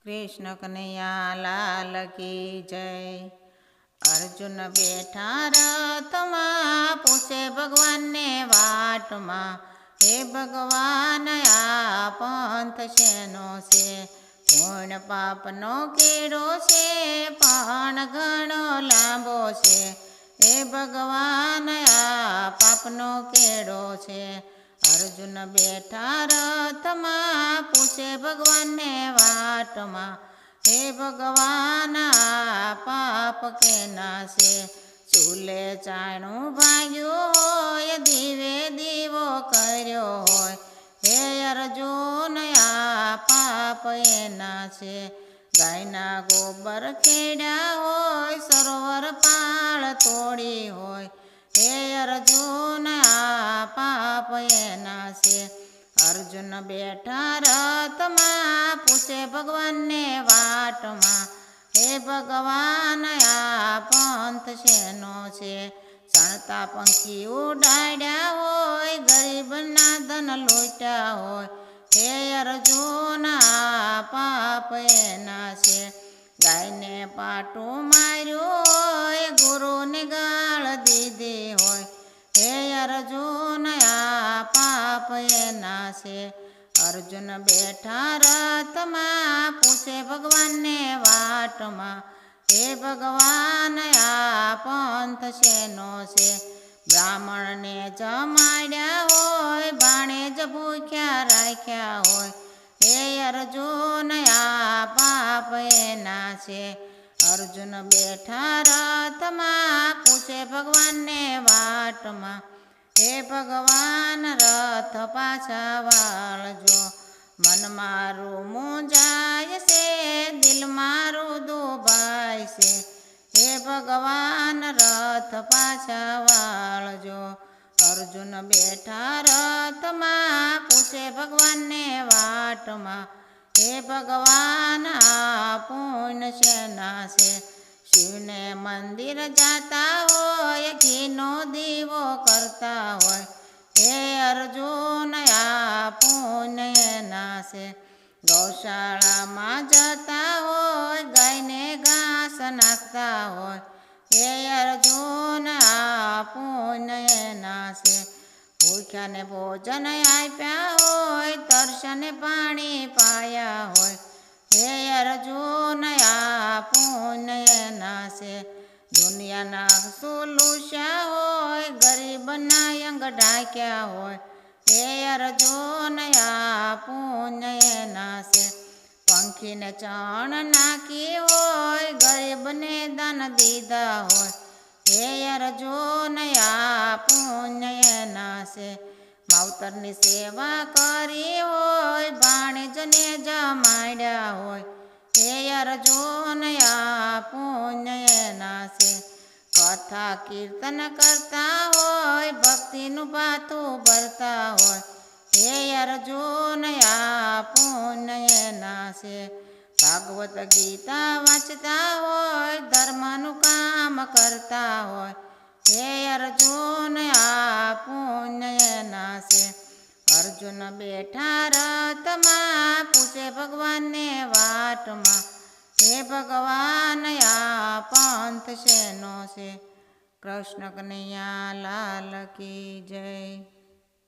कृष्ण कन्हैया लाल की जय। अर्जुन बैठा रथ मां पूछे भगवान ने वाट मां, हे भगवान आ पंथ शेनो से, पुण्य पाप नो केड़ो से पण घणो लांबो से, हे भगवान आ पाप नो केड़ो छे। अर्जुन बैठा रथ मां पूछे भगवान ने वाट मां, हे भगवान आ पाप के नासे, चूले चाणू भाग्यो होय दीवे दीवो कर्यो होय, हे अर्जुन आ पाप ए नासे। गायना गोबर खेड्या होय सरोवर पाळ तोड़ी होय, हे अर्जुन आ पाप ए नासे। अर्जुन बैठा रथ मां पूछे भगवान ने वाट मां, हे भगवान आ पंथ शेनो छे। सणता पंखी उडाड्या होय गरीब ना धन लूट्या होय, हे अर्जुन आ पाप ए नासे। गाय ने पाटू मार्यो होय गुरु ने गाळ दीधी होय, हे अर्जुन आ पाप ए नासे। अर्जुन बैठा रथ मां पूछे भगवान ने वाट मां, हे भगवान आ पंथ शेनो छे। ब्राह्मण ने जमाड्या होय भाणेज भूख्या राख्या होय, हे अर्जुन आ पाप ए नासे। अर्जुन बैठा रथ मां पूछे भगवान ने वाट मां, हे भगवान रथ पाछा वाळजो। मन मारू मूंझाय से दिल मारू दुबाय से, हे भगवान रथ पाछा वाळजो। अर्जुन बैठा रथ मां पूछे भगवान ने वाट मां, हे भगवान आ पुण्य शेना से। शिव ने मंदिर जाता होय घीनो दीवो करता होय, हे अर्जुन आ पुण्य नासे। गौशाला मां जता होय गाय ने घास नाखता होय, हे अर्जुन आ पुण्य नासे। भूख्या ने भोजन आप्या होय तरस्या ने पाणी पाया होय, हे अर्जुन आ पुण्य नासे। दुनिया ना सुलूस्या होय गरीब ना अंग ढाक्या होय, हे अर्जुन आ पुण्य नासे। पंखी ने चण नाखी होय गरीब ने दान दीधा होय, हे अर्जुन आ पुण्य नासे। मावतर नी सेवा करी होय भाणेज ने जमाड्या होय, हे अर्जुन आ पुण्य नासे। कथा कीर्तन करता होय भक्ति नु बातू भरता होय, हे अर्जुन आ पुण्य नासे। भागवत गीता वाचता होय धर्म नु काम करता होय, हे अर्जुन आ पुण्य नासे। अर्जुन बैठा रथ मां पूछे भगवान ने वाट मां, हे भगवान आ पंथ शेनो से। कृष्ण कन्हैया लाल की जय।